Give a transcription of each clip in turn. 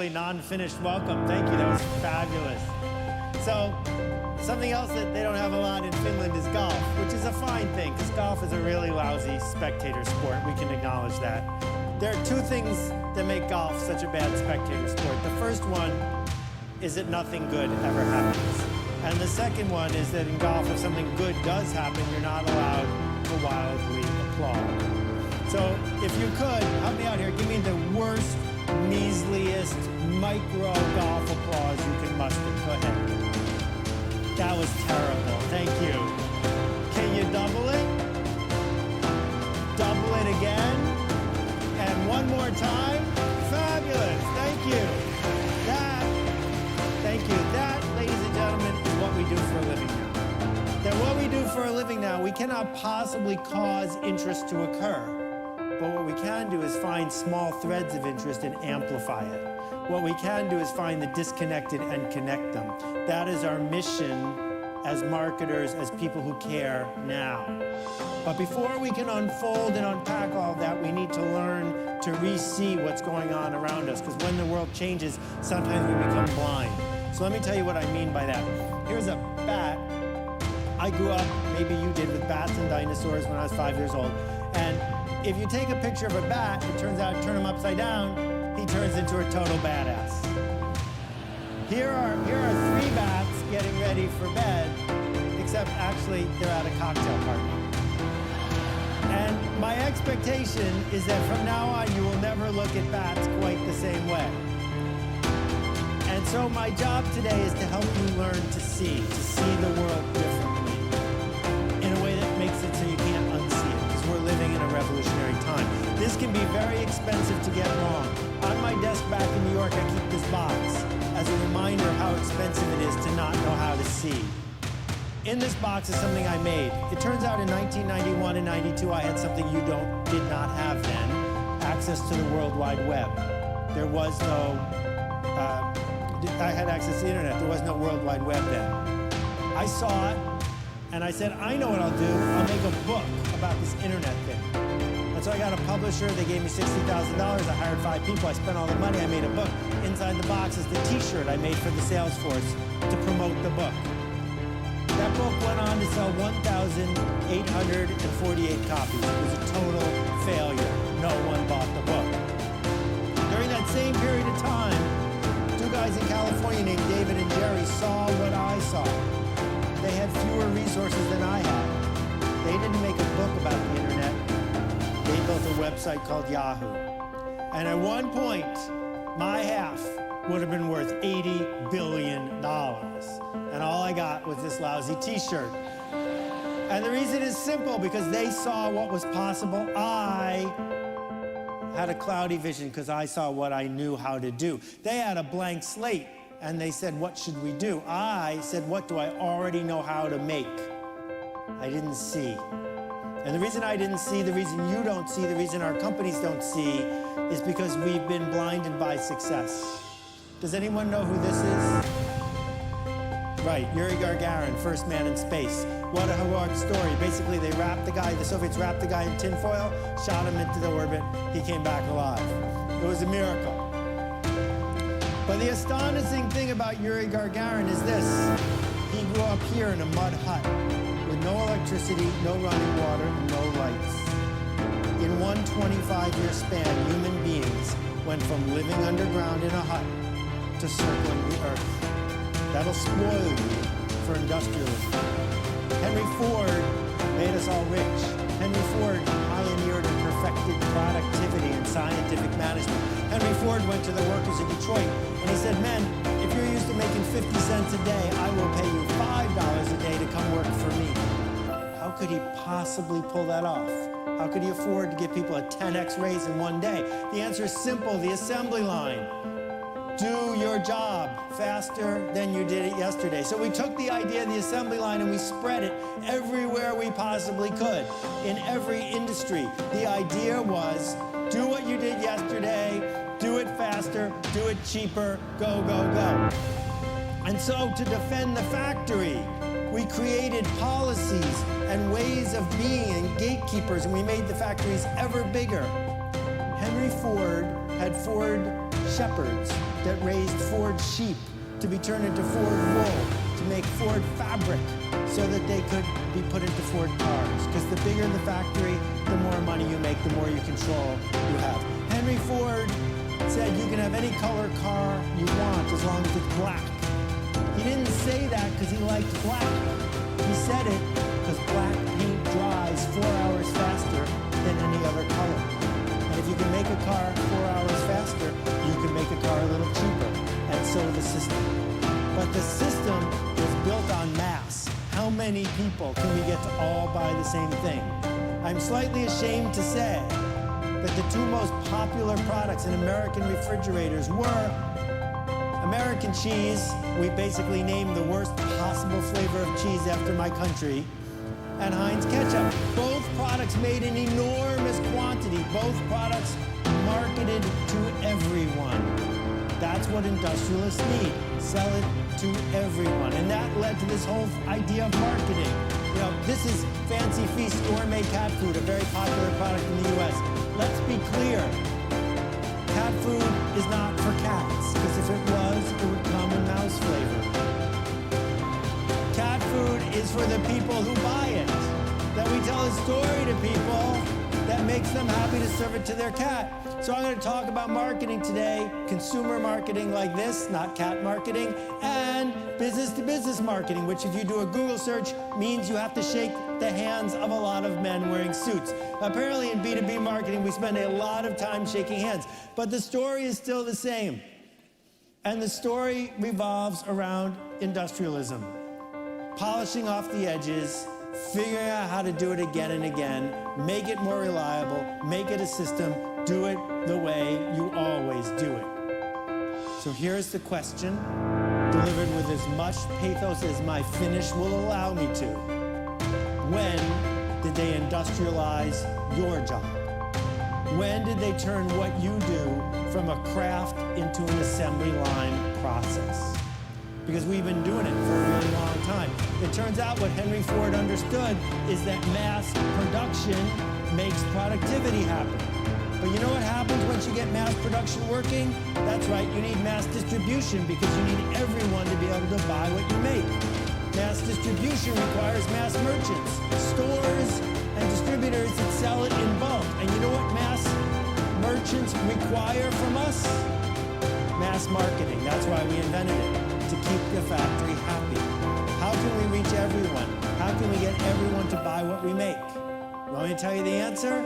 really non-finished welcome. Thank you, that was fabulous. So, something else that they don't have a lot in Finland is golf, which is a fine thing, because golf is a really lousy spectator sport. We can acknowledge that. There are two things that make golf such a bad spectator sport. The first one is that nothing good ever happens. And the second one is that in golf, if something good does happen, you're not allowed to wildly applaud. So if you could, help me out here, give me the worst, measliest, micro golf applause you can muster. Go ahead. That was terrible. Thank you. Can you double it? Double it again? And one more time? Fabulous. Thank you. Thank you. That, ladies and gentlemen, is what we do for a living now. That what we do for a living now, we cannot possibly cause interest to occur. But what we can do is find small threads of interest and amplify it. What we can do is find the disconnected and connect them. That is our mission as marketers, as people who care now. But before we can unfold and unpack all that, we need to learn to re-see what's going on around us. Because when the world changes, sometimes we become blind. So let me tell you what I mean by that. Here's a bat. I grew up, maybe you did, with bats and dinosaurs when I was 5 years old. And if you take a picture of a bat, it turns out, turn him upside down, he turns into a total badass. Here are three bats getting ready for bed, except actually they're at a cocktail party. And my expectation is that from now on, you will never look at bats quite the same way. And so my job today is to help you learn to see the world differently, in a way that makes it so you can't unsee it, because we're living in a revolutionary time. This can be very expensive to get wrong. On my desk back in New York, I keep this box as a reminder of how expensive it is to not know how to see. In this box is something I made. It turns out in 1991 and 92, I had something you did not have then, access to the World Wide Web. There was no, I had access to the internet. There was no World Wide Web then. I saw it, and I said, I know what I'll do. I'll make a book about this internet thing. And so I got a publisher. They gave me $60,000. I hired 5 people. I spent all the money. I made a book. Inside the box is the T-shirt I made for the sales force to promote the book. That book went on to sell 1,848 copies. It was a total failure. No one bought the book. During that same period of time, 2 guys in California named David and Jerry saw what I saw. They had fewer resources than I had. They didn't make a book about the internet. They built a website called Yahoo. And at one point, my half would have been worth $80 billion. And all I got was this lousy T-shirt. And the reason is simple, because they saw what was possible. I had a cloudy vision because I saw what I knew how to do. They had a blank slate, and they said, what should we do? I said, what do I already know how to make? I didn't see. And the reason I didn't see, the reason you don't see, the reason our companies don't see, is because we've been blinded by success. Does anyone know who this is? Right, Yuri Gagarin, first man in space. What a heroic story. Basically, they wrapped the guy, the Soviets wrapped the guy in tinfoil, shot him into the orbit, he came back alive. It was a miracle. But the astonishing thing about Yuri Gagarin is this. He grew up here in a mud hut with no electricity, no running water, and no lights. In one 25-year span, human beings went from living underground in a hut to circling the earth. That'll spoil you for industrialism. Henry Ford made us all rich. Henry Ford pioneered and perfected productivity and scientific management. Henry Ford went to the workers in Detroit and he said, men, if you're used to making 50 cents a day, I will pay you $5 a day to come work for me. How could he possibly pull that off? How could he afford to give people a 10x raise in one day? The answer is simple, the assembly line. Do your job faster than you did it yesterday. So we took the idea of the assembly line and we spread it everywhere we possibly could, in every industry. The idea was, do what you did yesterday, do it faster, do it cheaper, go, go, go. And so to defend the factory, we created policies and ways of being and gatekeepers, and we made the factories ever bigger. Henry Ford had Ford shepherds that raised Ford sheep to be turned into Ford wool, to make Ford fabric so that they could be put into Ford cars. Because the bigger the factory, the more money you make, the more you control you have. Henry Ford said you can have any color car you want as long as it's black. He didn't say that because he liked black. He said it because black paint dries 4 hours faster than any other color. And if you can make a car 4 hours faster, you can make a car a little cheaper. And so the system. But the system is built on mass. How many people can we get to all buy the same thing? I'm slightly ashamed to say that the two most popular products in American refrigerators were American cheese. We basically named the worst possible flavor of cheese after my country, and Heinz ketchup. Both products made in enormous quantity. Both products marketed to everyone. That's what industrialists need. Sell it to everyone. And that led to this whole idea of marketing. You know, this is Fancy Feast gourmet cat food, a very popular product in the US. Let's be clear. Cat food is not for cats, because if it was, it would come in mouse flavor. Cat food is for the people who buy it. That we tell a story to people that makes them happy to serve it to their cat. So I'm going to talk about marketing today, consumer marketing like this, not cat marketing, and business-to-business marketing, which if you do a Google search means you have to shake the hands of a lot of men wearing suits. Apparently in B2B marketing, we spend a lot of time shaking hands, but the story is still the same. And the story revolves around industrialism, polishing off the edges, figuring out how to do it again and again, make it more reliable, make it a system, do it the way you always do it. So here's the question, delivered with as much pathos as my Finnish will allow me to. When did they industrialize your job? When did they turn what you do from a craft into an assembly line process? Because we've been doing it for a really long time. It turns out what Henry Ford understood is that mass production makes productivity happen. But you know what happens once you get mass production working? That's right, you need mass distribution because you need everyone to be able to buy what you make. Mass distribution requires mass merchants, stores, and distributors that sell it in bulk. And you know what mass merchants require from us? Mass marketing. That's why we invented it, to keep the factory happy. How can we reach everyone? How can we get everyone to buy what we make? You want me to tell you the answer?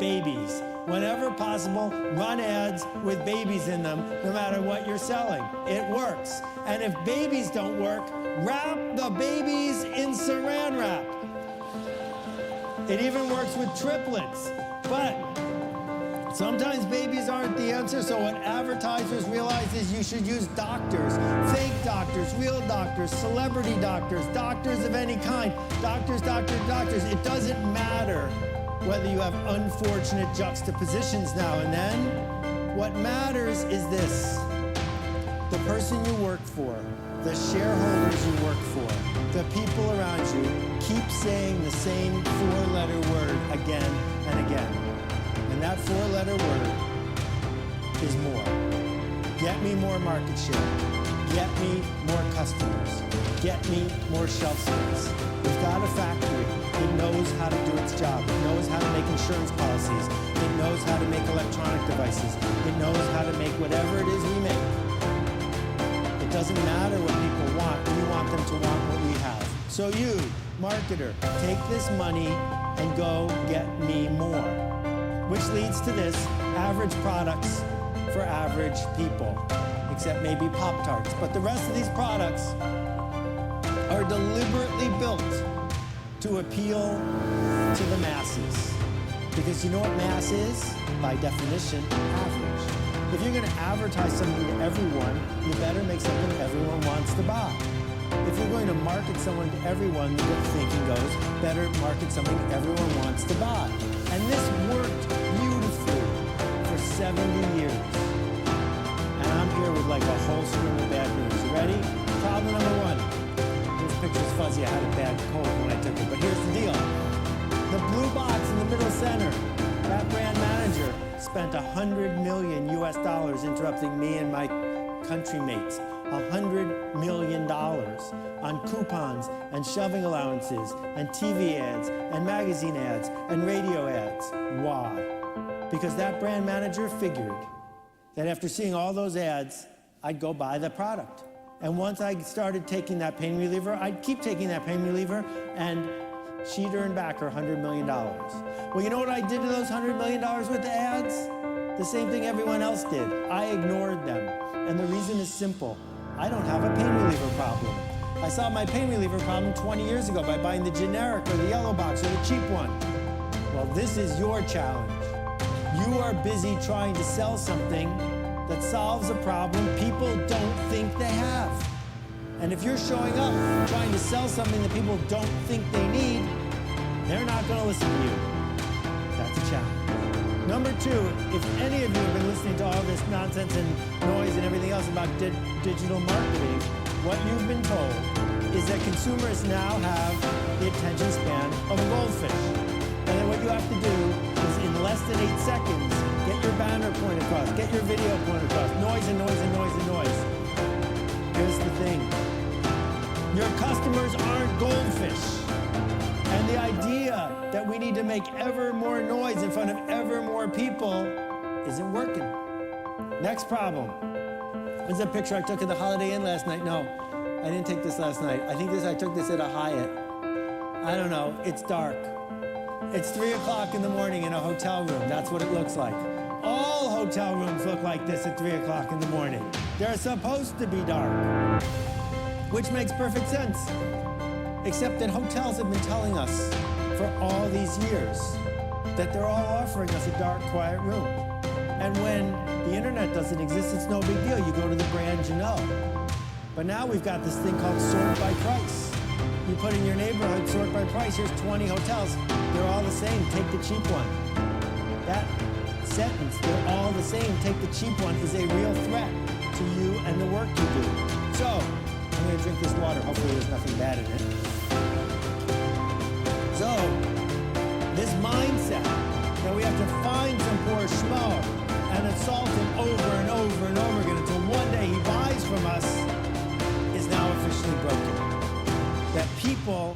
Babies. Whenever possible, run ads with babies in them, no matter what you're selling. It works. And if babies don't work, wrap the babies in saran wrap. It even works with triplets. But sometimes babies aren't the answer, so what advertisers realize is you should use doctors, fake doctors, real doctors, celebrity doctors, doctors of any kind, doctors. It doesn't matter whether you have unfortunate juxtapositions now and then. What matters is this: the person you work for, the shareholders you work for, the people around you keep saying the same four-letter word again and again. And that four-letter word is more. Get me more market share. Get me more customers. Get me more shelf space. We've got a factory that knows how to do its job. It knows how to make insurance policies. It knows how to make electronic devices. It knows how to make whatever it is we make. It doesn't matter what people want. We want them to want what we have. So you, marketer, take this money and go get me more. Which leads to this: average products for average people, except maybe Pop-Tarts. But the rest of these products are deliberately built to appeal to the masses. Because you know what mass is? By definition, average. If you're going to advertise something to everyone, you better make something everyone wants to buy. If you're going to market someone to everyone, the good thinking goes, better market something everyone wants to buy. And this worked beautifully for 70 years. And I'm here with like a whole string of bad news. You ready? Problem number one. This picture's fuzzy. I had a bad cold when I took it. But here's the deal. The blue box in the middle center, that brand manager spent $100 $100 million interrupting me and my country mates. $100 million on coupons and shoving allowances and TV ads and magazine ads and radio ads. Why? Because that brand manager figured that after seeing all those ads, I'd go buy the product. And once I started taking that pain reliever, I'd keep taking that pain reliever, and she'd earn back her $100 million. Well, you know what I did to those $100 million with the ads? The same thing everyone else did. I ignored them. And the reason is simple. I don't have a pain reliever problem. I solved my pain reliever problem 20 years ago by buying the generic or the yellow box or the cheap one. Well, this is your challenge. You are busy trying to sell something that solves a problem people don't think they have. And if you're showing up trying to sell something that people don't think they need, they're not going to listen to you. That's a challenge. Number two, if any of you have been listening to all this nonsense and noise and everything else about digital marketing, what you've been told is that consumers now have the attention span of a goldfish. And then what you have to do is in less than 8 seconds, get your banner point across, get your video point across, noise and noise and noise and noise. Here's the thing. Your customers aren't goldfish. And the idea that we need to make ever more noise in front of ever more people isn't working. Next problem. This is a picture I took at the Holiday Inn last night. No, I didn't take this last night. I took this at a Hyatt. I don't know, it's dark. It's 3 o'clock in the morning in a hotel room. That's what it looks like. All hotel rooms look like this at 3 o'clock in the morning. They're supposed to be dark, which makes perfect sense. Except that hotels have been telling us for all these years that they're all offering us a dark, quiet room. And when the internet doesn't exist, it's no big deal. You go to the brand you know. But now we've got this thing called sort by price. You put in your neighborhood, sort by price. Here's 20 hotels. They're all the same. Take the cheap one. That sentence, they're all the same. Take the cheap one, is a real threat to you and the work you do. So, I'm going to drink this water. Hopefully there's nothing bad in it. So, this mindset that we have to find some poor schmo and assault him over and over and over again until one day he buys from us is now officially broken. That people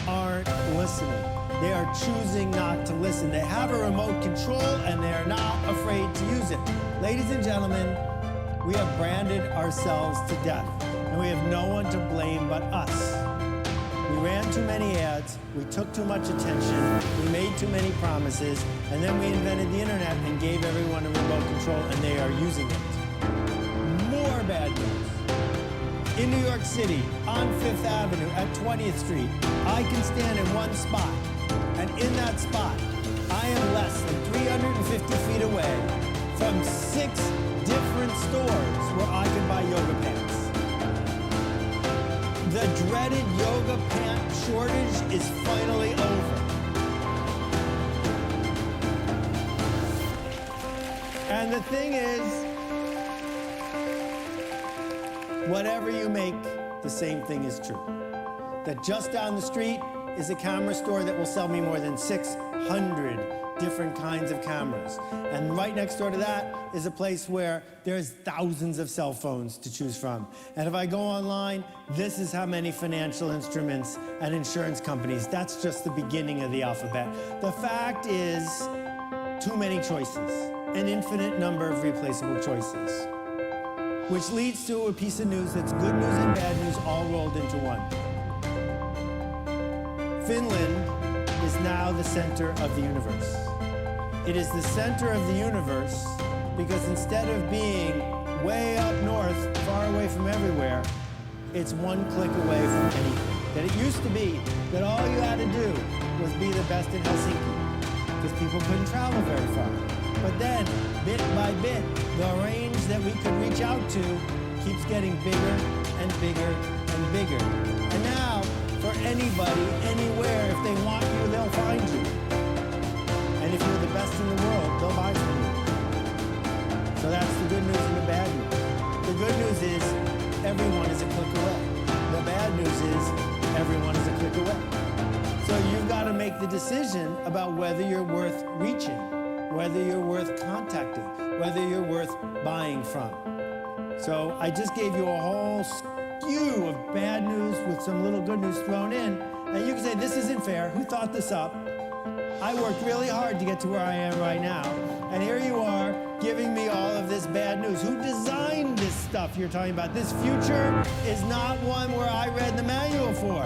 aren't listening. They are choosing not to listen. They have a remote control and they are not afraid to use it. Ladies and gentlemen, we have branded ourselves to death, and we have no one to blame but us. We ran too many ads, we took too much attention, we made too many promises, and then we invented the internet and gave everyone a remote control, and they are using it. More bad news. In New York City, on 5th Avenue at 20th Street, I can stand in one spot, and in that spot, I am less than 350 feet away from 6 different stores where I can buy yoga pants. The dreaded yoga pant shortage is finally over. And the thing is, whatever you make, the same thing is true. That just down the street is a camera store that will sell me more than 600 different kinds of cameras. And right next door to that is a place where there's thousands of cell phones to choose from. And if I go online, this is how many financial instruments and insurance companies. That's just the beginning of the alphabet. The fact is, too many choices, an infinite number of replaceable choices, which leads to a piece of news that's good news and bad news all rolled into one. Finland is now the center of the universe. It is the center of the universe because instead of being way up north, far away from everywhere, it's one click away from anything. That it used to be that all you had to do was be the best in Helsinki because people couldn't travel very far. But then, bit by bit, the range that we could reach out to keeps getting bigger and bigger and bigger. And now, for anybody, anywhere, if they want you, they'll find you. And if you're the best in the world, they'll buy from you. So that's the good news and the bad news. The good news is everyone is a click away. The bad news is everyone is a click away. So you've got to make the decision about whether you're worth reaching. whether you're worth contacting, whether you're worth buying from. So I just gave you a whole skew of bad news with some little good news thrown in. And you can say, this isn't fair. Who thought this up? I worked really hard to get to where I am right now. And here you are giving me all of this bad news. Who designed this stuff you're talking about? This future is not one where I read the manual for.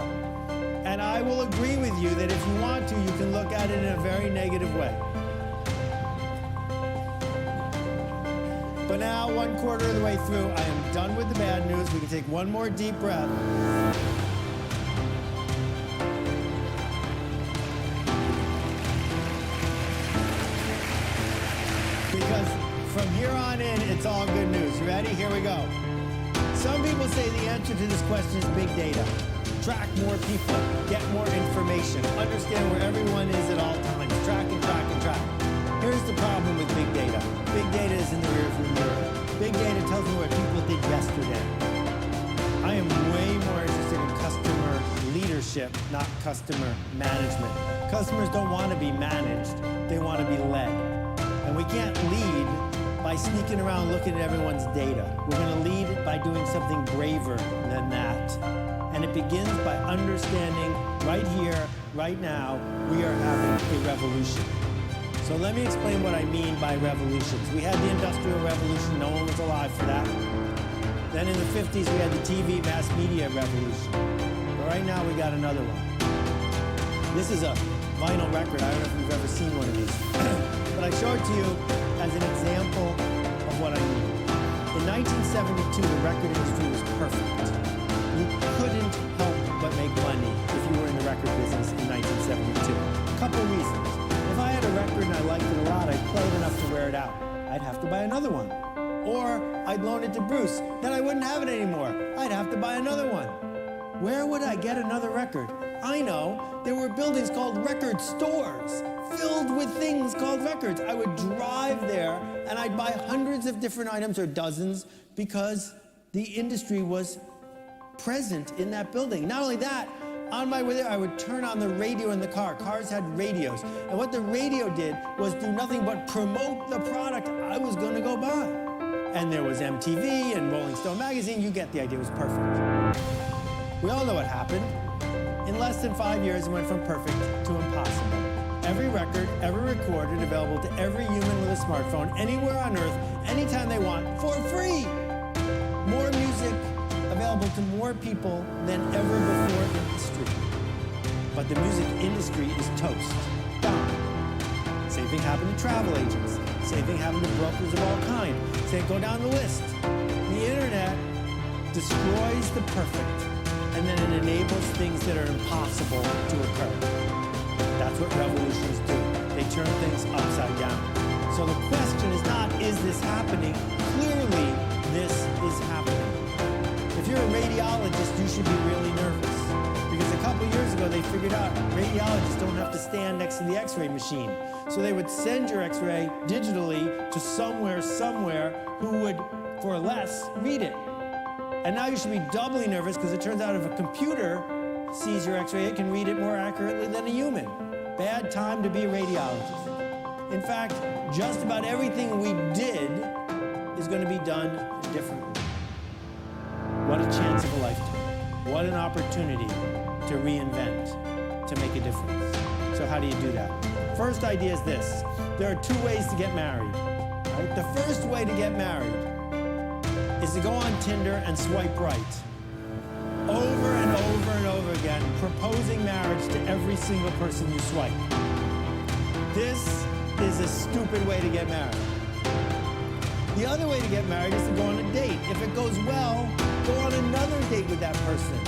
And I will agree with you that if you want to, you can look at it in a very negative way. But now, 1/4 of the way through, I am done with the bad news. We can take one more deep breath. Because from here on in, it's all good news. You ready? Here we go. Some people say the answer to this question is big data. Track more people, get more information, understand where everyone is at all times. Track and track and track. Here's the problem with big data. Big data is in the rearview mirror. Big data tells me what people did yesterday. I am way more interested in customer leadership, not customer management. Customers don't want to be managed. They want to be led. And we can't lead by sneaking around looking at everyone's data. We're going to lead by doing something braver than that. And it begins by understanding right here, right now, we are having a revolution. So let me explain what I mean by revolutions. We had the Industrial Revolution. No one was alive for that. Then in the 50s, we had the TV mass media revolution. But right now, we got another one. This is a vinyl record. I don't know if you've ever seen one of these. But I show it to you as an example of what I mean. In 1972, the record industry was perfect. You couldn't help but make money if you were in the record business in 1972. A couple reasons. If I had a record and I liked it a lot, I'd play it enough to wear it out. I'd have to buy another one. Or I'd loan it to Bruce. Then I wouldn't have it anymore. I'd have to buy another one. Where would I get another record? I know. There were buildings called record stores filled with things called records. I would drive there and I'd buy hundreds of different items or dozens because the industry was present in that building. Not only that, on my way there, I would turn on the radio in the car. Cars had radios. And what the radio did was do nothing but promote the product I was going to go buy. And there was MTV and Rolling Stone magazine. You get the idea. It was perfect. We all know what happened. In less than 5 years, it went from perfect to impossible. Every record ever recorded available to every human with a smartphone anywhere on Earth, anytime they want, for free. More music available to more people than ever before in history. But the music industry is toast. Gone. Same thing happened to travel agents. Same thing happened to brokers of all kinds. Same, go down the list. The internet destroys the perfect, and then it enables things that are impossible to occur. That's what revolutions do. They turn things upside down. So the question is not, is this happening? Clearly, this is happening. If you're a radiologist, you should be really nervous. Because a couple years ago, they figured out radiologists don't have to stand next to the x-ray machine. So they would send your x-ray digitally to somewhere who would, for less, read it. And now you should be doubly nervous because it turns out if a computer sees your x-ray, it can read it more accurately than a human. Bad time to be a radiologist. In fact, just about everything we did is going to be done differently. What a chance of a lifetime. What an opportunity to reinvent, to make a difference. So how do you do that? First idea is this. There are 2 ways to get married. Right? The first way to get married is to go on Tinder and swipe right. Over and over and over again, proposing marriage to every single person you swipe. This is a stupid way to get married. The other way to get married is to go on a date. If it goes well, go on another date with that person.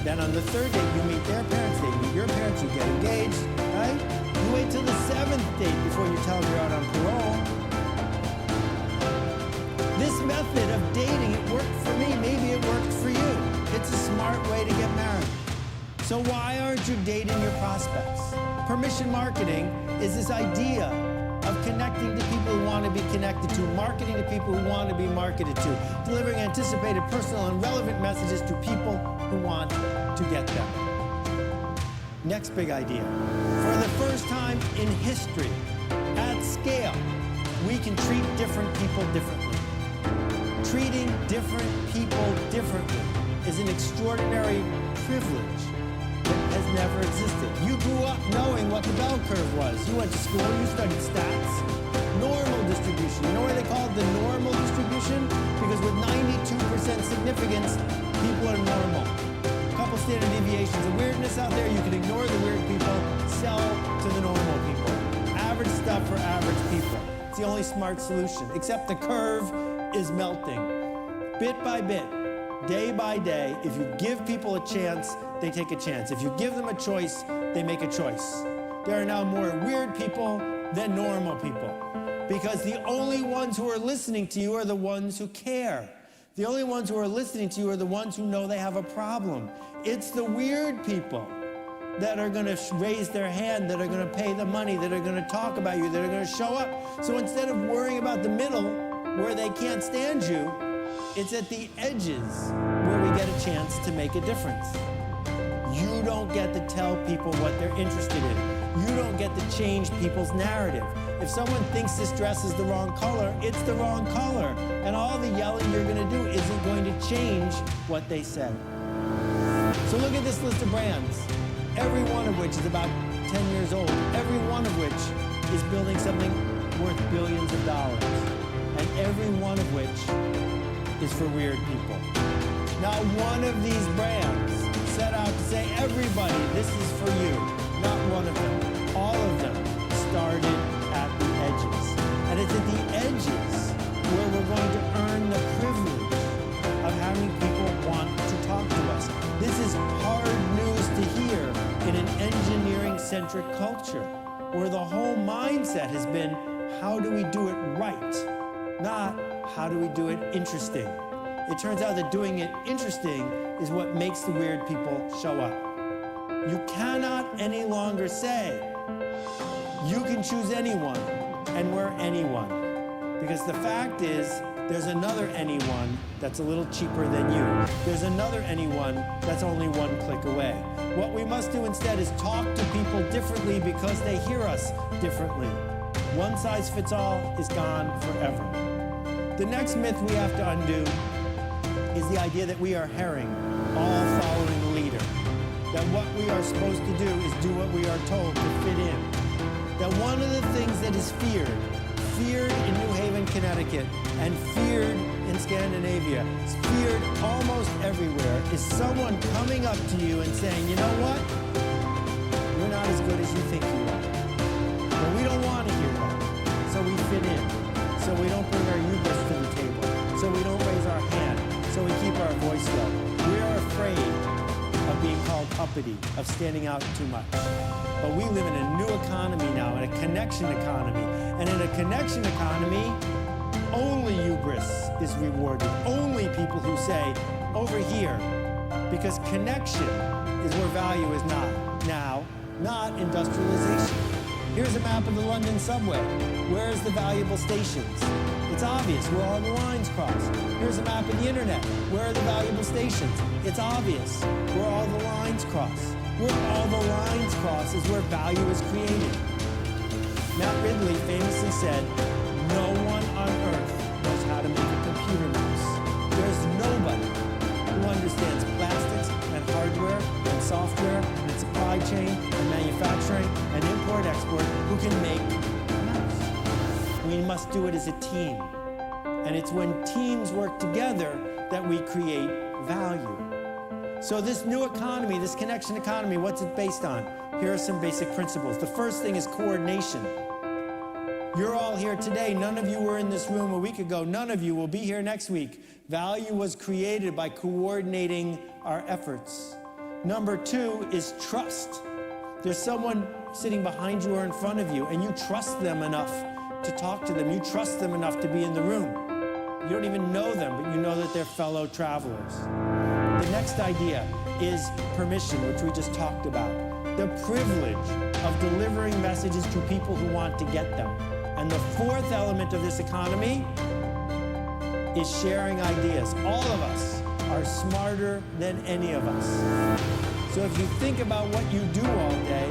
Then on the 3rd date, you meet their parents, they meet your parents, you get engaged, right? You wait till the 7th date before you tell them you're out on parole. This method of dating, it worked for me, maybe it worked for you. It's a smart way to get married. So why aren't you dating your prospects? Permission marketing is this idea of connecting to people who want to be connected to, marketing to people who want to be marketed to, delivering anticipated, personal, and relevant messages to people who want to get them. Next big idea. For the first time in history, At scale, we can treat different people differently. Treating different people differently is an extraordinary privilege that has never existed. You grew up knowing what the bell curve was. You went to school, you studied stats. Normal distribution. You know why they call it the normal distribution? Because with 92% significance, people are normal. A couple standard deviations of weirdness out there, you can ignore the weird people, sell to the normal people. Average stuff for average people. It's the only smart solution, except the curve is melting. Bit by bit, day by day, if you give people a chance, they take a chance. If you give them a choice, they make a choice. There are now more weird people than normal people. Because the only ones who are listening to you are the ones who care. The only ones who are listening to you are the ones who know they have a problem. It's the weird people that are going to raise their hand, that are going to pay the money, that are going to talk about you, that are going to show up. So instead of worrying about the middle, where they can't stand you, it's at the edges where we get a chance to make a difference. You don't get to tell people what they're interested in. You don't get to change people's narrative. If someone thinks this dress is the wrong color, it's the wrong color. And all the yelling you're going to do isn't going to change what they said. So look at this list of brands, every one of which is about 10 years old, every one of which is building something worth billions of dollars, and every one of which is for weird people. Not one of these brands set out to say, everybody, this is for you. Not one of them. All of them started at the edges. And it's at the edges where we're going to earn the privilege of having people want to talk to us. This is hard news to hear in an engineering-centric culture where the whole mindset has been, how do we do it right? Not, how do we do it interesting? It turns out that doing it interesting is what makes the weird people show up. You cannot any longer say, you can choose anyone and we're anyone. Because the fact is, there's another anyone that's a little cheaper than you. There's another anyone that's only one click away. What we must do instead is talk to people differently because they hear us differently. One size fits all is gone forever. The next myth we have to undo is the idea that we are herring, all following the leader. That what we are supposed to do is do what we are told to fit in. That one of the things that is feared in New Haven, Connecticut, and feared in Scandinavia, feared almost everywhere, is someone coming up to you and saying, you know what? You're not as good as you think you are. But we don't want to hear that. So we fit in. So we don't bring our hubris to the table. So we don't raise our hand. So we keep our voice low. We are afraid of being called uppity, of standing out too much. But we live in a new economy now, in a connection economy. And in a connection economy, only hubris is rewarded. Only people who say, over here, because connection is where value is not now, not industrialization. Here's a map of the London subway. Where's the valuable stations? It's obvious where all the lines cross. Here's a map of the internet. Where are the valuable stations? It's obvious where all the lines cross. Where all the lines cross is where value is created. Matt Ridley famously said, no one on earth knows how to make a computer mouse. There's nobody who understands plastics and hardware and software and supply chain and manufacturing and import-export who can make a mouse. We must do it as a team. And it's when teams work together that we create value. So this new economy, this connection economy, what's it based on? Here are some basic principles. The first thing is coordination. You're all here today. None of you were in this room a week ago. None of you will be here next week. Value was created by coordinating our efforts. Number two is trust. There's someone sitting behind you or in front of you, and you trust them enough to talk to them. You trust them enough to be in the room. You don't even know them, but you know that they're fellow travelers. The next idea is permission, which we just talked about. The privilege of delivering messages to people who want to get them. And the fourth element of this economy is sharing ideas. All of us are smarter than any of us. So if you think about what you do all day,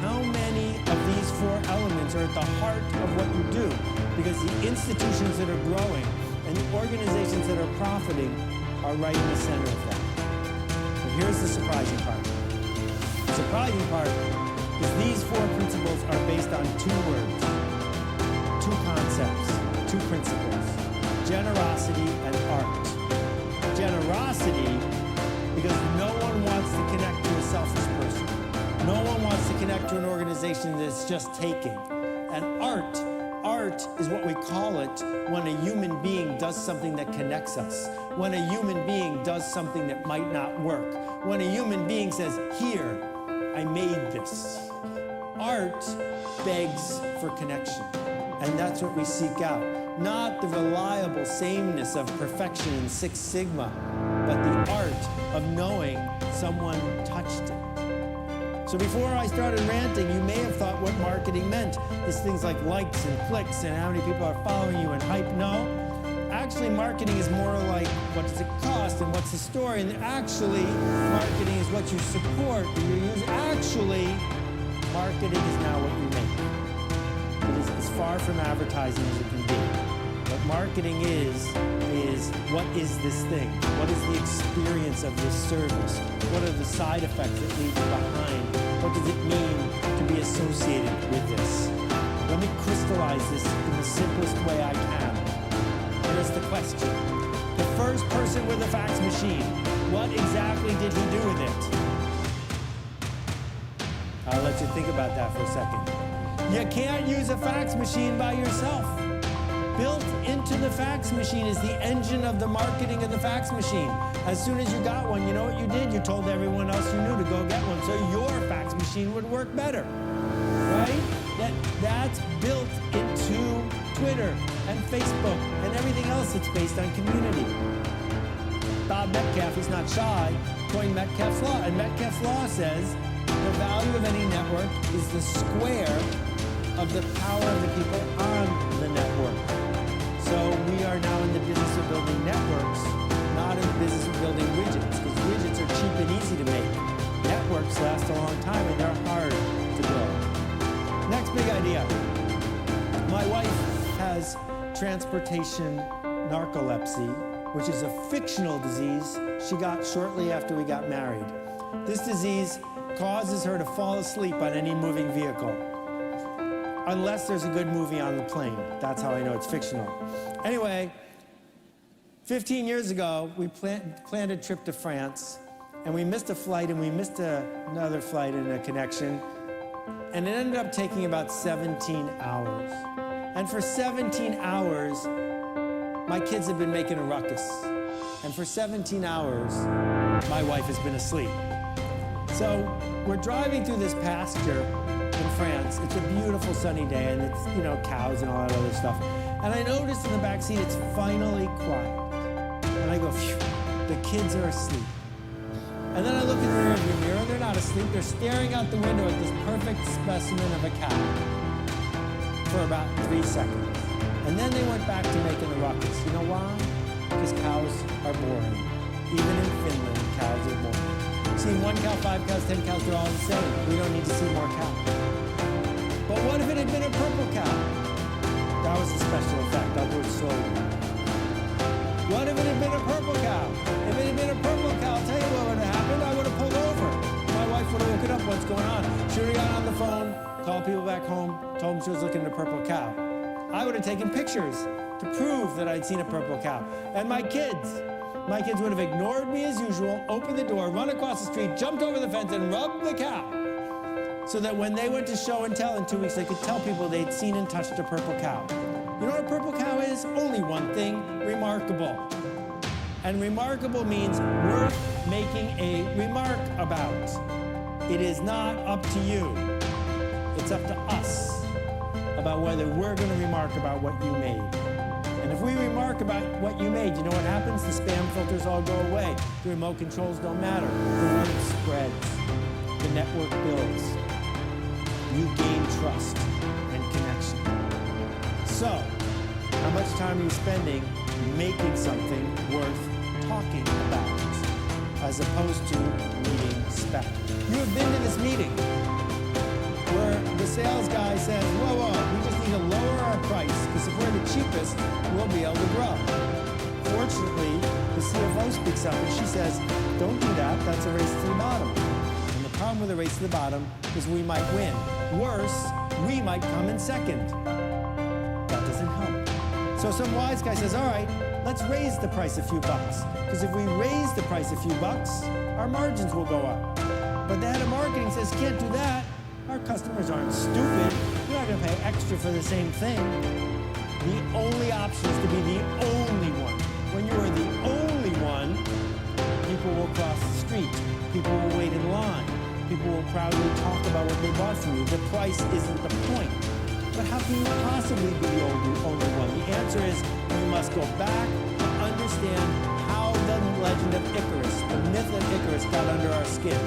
how many of these four elements are at the heart of what you do, because the institutions that are growing and the organizations that are profiting are right in the center of that. But here's the surprising part. The surprising part is these four principles are based on two words, two concepts, two principles: generosity and art. Generosity, because no one wants to connect to a selfish person. No one wants to connect to an organization that's just taking. And art is what we call it when a human being does something that connects us. When a human being does something that might not work. When a human being says, here, I made this. Art begs for connection. And that's what we seek out. Not the reliable sameness of perfection and Six Sigma, but the art of knowing someone touched it. So before I started ranting, you may have thought what marketing meant is things like likes and clicks and how many people are following you and hype. No, actually marketing is more like what does it cost and what's the story. And actually marketing is what you support, what you use. Actually, marketing is now what you make. It is as far from advertising as it can be. What marketing is what is this thing? What is the experience of this service? What are the side effects that leave behind? What does it mean to be associated with this? Let me crystallize this in the simplest way I can. Here's the question. The first person with a fax machine, what exactly did he do with it? I'll let you think about that for a second. You can't use a fax machine by yourself. Built into the fax machine is the engine of the marketing of the fax machine. As soon as you got one, you know what you did? You told everyone else you knew to go get one, so your fax machine would work better, right? That's built into Twitter and Facebook and everything else that's based on community. Bob Metcalfe, he's not shy, coined Metcalfe's Law, and Metcalfe's Law says the value of any network is the square of the power of the people on the network. So we are now in the business of building networks, not in the business of building widgets, because widgets are cheap and easy to make. Networks last a long time and they're hard to build. Next big idea. My wife has transportation narcolepsy, which is a fictional disease she got shortly after we got married. This disease causes her to fall asleep on any moving vehicle, unless there's a good movie on the plane. That's how I know it's fictional. Anyway, 15 years ago, we planned a trip to France, and we missed a flight, and we missed another flight and a connection, and it ended up taking about 17 hours. And for 17 hours, my kids have been making a ruckus. And for 17 hours, my wife has been asleep. So we're driving through this pasture in France. It's a beautiful sunny day, and it's, you know, cows and all that other stuff. And I noticed in the back seat, it's finally quiet. And I go, phew, the kids are asleep. And then I look in the rearview mirror, they're not asleep. They're staring out the window at this perfect specimen of a cow for about 3 seconds. And then they went back to making the ruckus. You know why? Because cows are boring. Even in Finland, cows are boring. Seeing 1 cow, 5 cows, 10 cows, they're all the same. We don't need to see more cows. But what if it had been a purple cow? That was a special effect. I'll do it slowly. What if it had been a purple cow? If it had been a purple cow, I'll tell you what would have happened. I would have pulled over. My wife would have looked up what's going on. She would have got on the phone, called people back home, told them she was looking at a purple cow. I would have taken pictures to prove that I'd seen a purple cow. And my kids would have ignored me as usual, opened the door, run across the street, jumped over the fence, and rubbed the cow. So that when they went to show and tell in 2 weeks, they could tell people they'd seen and touched a purple cow. You know what a purple cow is? Only one thing, remarkable. And remarkable means worth making a remark about. It is not up to you. It's up to us about whether we're going to remark about what you made. And if we remark about what you made, you know what happens? The spam filters all go away. The remote controls don't matter. The word spreads. The network builds. You gain trust and connection. So, how much time are you spending making something worth talking about, as opposed to meeting spec? You have been to this meeting. where the sales guy says, whoa, whoa, we just need to lower our price, because if we're the cheapest, we'll be able to grow. Fortunately, the CFO speaks up and she says, don't do that, that's a race to the bottom. And the problem with a race to the bottom is we might win. Worse, we might come in second. That doesn't help. So some wise guy says, all right, let's raise the price a few bucks. Because if we raise the price a few bucks, our margins will go up. But the head of marketing says, can't do that. Our customers aren't stupid. We're not going to pay extra for the same thing. The only option is to be the only one. When you are the only one, people will cross the street. People will wait in line. People will proudly talk about what they bought from you. The price isn't the point. But how can you possibly be the only one? The answer is we must go back and understand how the legend of Icarus, the myth of Icarus, got under our skin.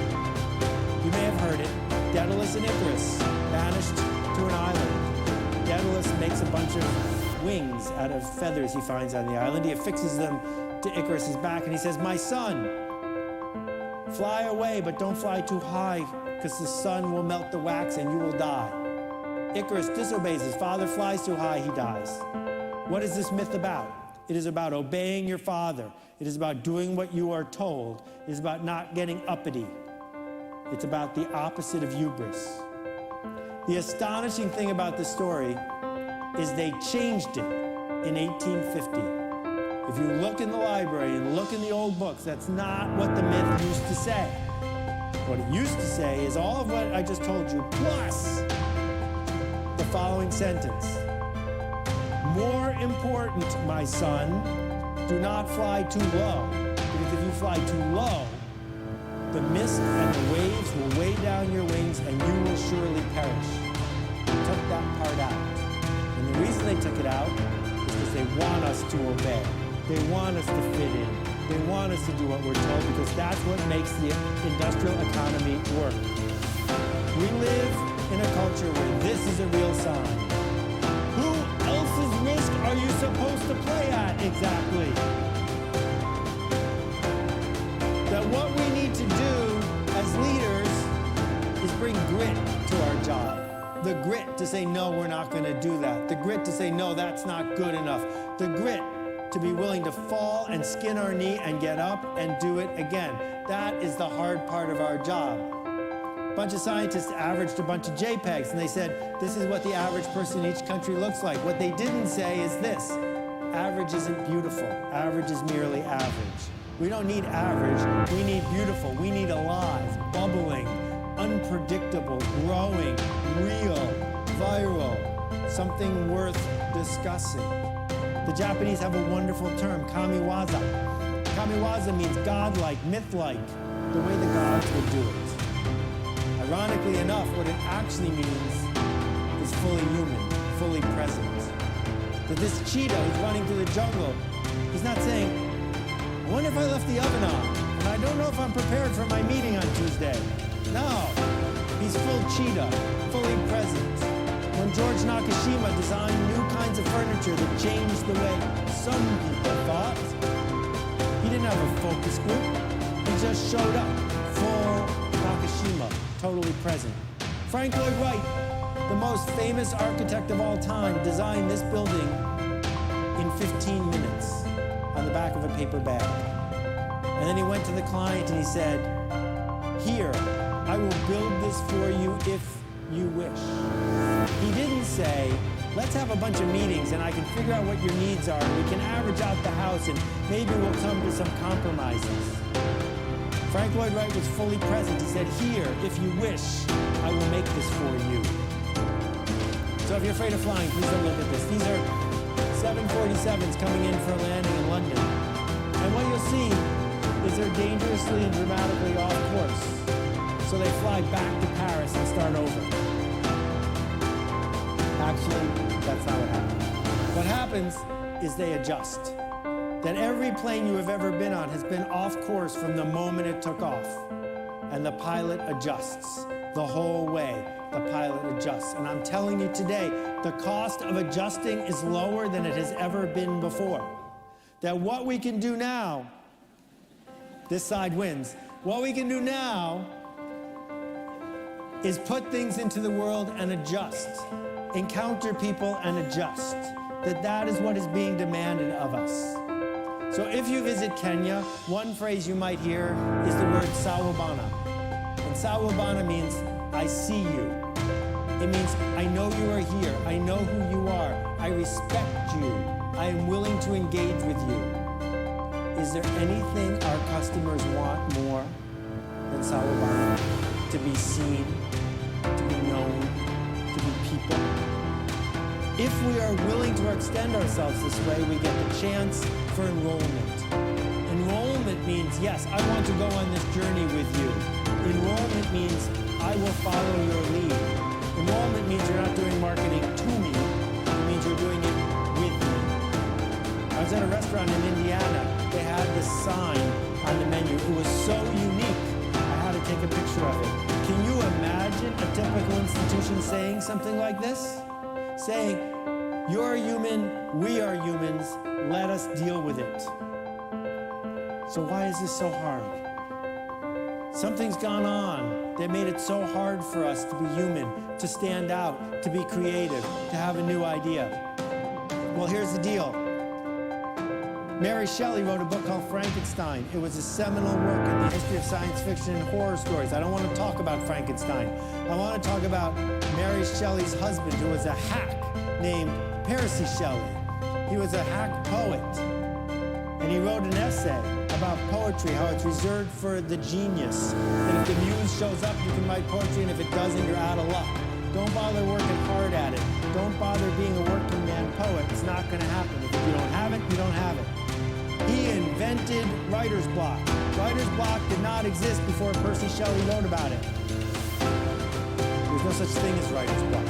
You may have heard it. Daedalus and Icarus vanished to an island. Daedalus makes a bunch of wings out of feathers he finds on the island. He affixes them to Icarus's back and he says, my son, fly away, but don't fly too high because the sun will melt the wax and you will die. Icarus disobeys his father, flies too high, he dies. What is this myth about? It is about obeying your father. It is about doing what you are told. It is about not getting uppity. It's about the opposite of hubris. The astonishing thing about this story is they changed it in 1850. If you look in the library and look in the old books, that's not what the myth used to say. What it used to say is all of what I just told you, plus the following sentence. More important, my son, do not fly too low, because if you fly too low, the mist and the waves will weigh down your wings and you will surely perish. They took that part out. And the reason they took it out is because they want us to obey. They want us to fit in. They want us to do what we're told because that's what makes the industrial economy work. We live in a culture where this is a real sign. Who else's risk are you supposed to play at exactly? That what we need to do as leaders is bring grit to our job. The grit to say, no, we're not going to do that. The grit to say, no, that's not good enough. The grit to be willing to fall and skin our knee and get up and do it again. That is the hard part of our job. A bunch of scientists averaged a bunch of JPEGs, and they said, this is what the average person in each country looks like. What they didn't say is this: average isn't beautiful. Average is merely average. We don't need average, we need beautiful. We need alive, bubbling, unpredictable, growing, real, viral, something worth discussing. The Japanese have a wonderful term, kamiwaza. Kamiwaza means godlike, myth-like, the way the gods would do it. Ironically enough, what it actually means is fully human, fully present. That this cheetah who's running through the jungle, he's not saying, I wonder if I left the oven on, and I don't know if I'm prepared for my meeting on Tuesday. No, he's full cheetah, fully present. When George Nakashima designed new kinds of furniture that changed the way some people thought, he didn't have a focus group. He just showed up, full Nakashima, totally present. Frank Lloyd Wright, the most famous architect of all time, designed this building in 15 minutes on the back of a paper bag. And then he went to the client and he said, here, I will build this for you if you wish. He didn't say, let's have a bunch of meetings and I can figure out what your needs are and we can average out the house and maybe we'll come to some compromises. Frank Lloyd Wright was fully present. He said, here, if you wish, I will make this for you. So if you're afraid of flying, please don't look at this. These are 747s coming in for a landing in London. And what you'll see is they're dangerously and dramatically off course. So they fly back to Paris and start over. Actually, that's not what happens. What happens is they adjust. That every plane you have ever been on has been off course from the moment it took off. And the pilot adjusts the whole way. The pilot adjusts. And I'm telling you today, the cost of adjusting is lower than it has ever been before. That what we can do now, this side wins, what we can do now is put things into the world and adjust, encounter people and adjust. That is what is being demanded of us. So if you visit Kenya, one phrase you might hear is the word sawubona. And sawubona means I see you. It means I know you are here. I know who you are. I respect you. I am willing to engage with you. Is there anything our customers want more than sawubona? To be seen, to be known, to be people. If we are willing to extend ourselves this way, we get the chance for enrollment. Enrollment means, yes, I want to go on this journey with you. Enrollment means I will follow your lead. Enrollment means you're not doing marketing to me. It means you're doing it with me. I was at a restaurant in Indiana. They had this sign on the menu. It was so unique. I had to take a picture of it. Can you imagine a typical institution saying something like this? Saying, you're human, we are humans, let us deal with it. So why is this so hard? Something's gone on that made it so hard for us to be human, to stand out, to be creative, to have a new idea. Well, here's the deal. Mary Shelley wrote a book called Frankenstein. It was a seminal work in the history of science fiction and horror stories. I don't want to talk about Frankenstein. I want to talk about Mary Shelley's husband, who was a hack named Percy Shelley. He was a hack poet. And he wrote an essay about poetry, how it's reserved for the genius. And if the muse shows up, you can write poetry, and if it doesn't, you're out of luck. Don't bother working hard at it. Don't bother being a working man poet. It's not going to happen. If you don't have it, you don't have it. He invented writer's block. Writer's block did not exist before Percy Shelley wrote about it. There's no such thing as writer's block.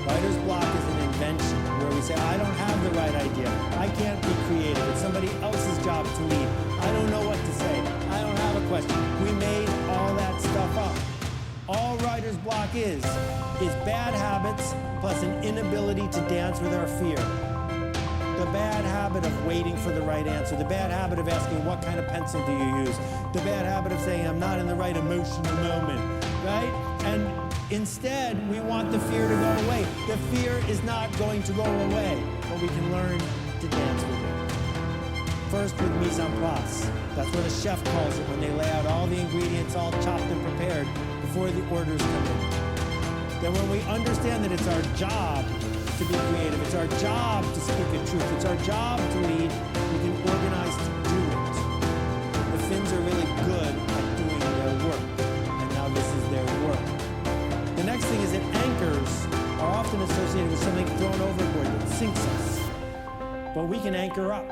Writer's block is an invention where we say, I don't have the right idea. I can't be creative. It's somebody else's job to lead. I don't know what to say. I don't have a question. We made all that stuff up. All writer's block is bad habits plus an inability to dance with our fear. The bad habit of waiting for the right answer. The bad habit of asking, what kind of pencil do you use? The bad habit of saying, I'm not in the right emotional moment, right? And instead, we want the fear to go away. The fear is not going to go away, but we can learn to dance with it. First with mise en place. That's what a chef calls it when they lay out all the ingredients all chopped and prepared before the orders come in. Then when we understand that it's our job to be creative, it's our job to speak the truth, it's our job to lead, we can organize to do it. The Finns are really good at doing their work, and now this is their work. The next thing is that anchors are often associated with something thrown overboard that sinks us. But we can anchor up.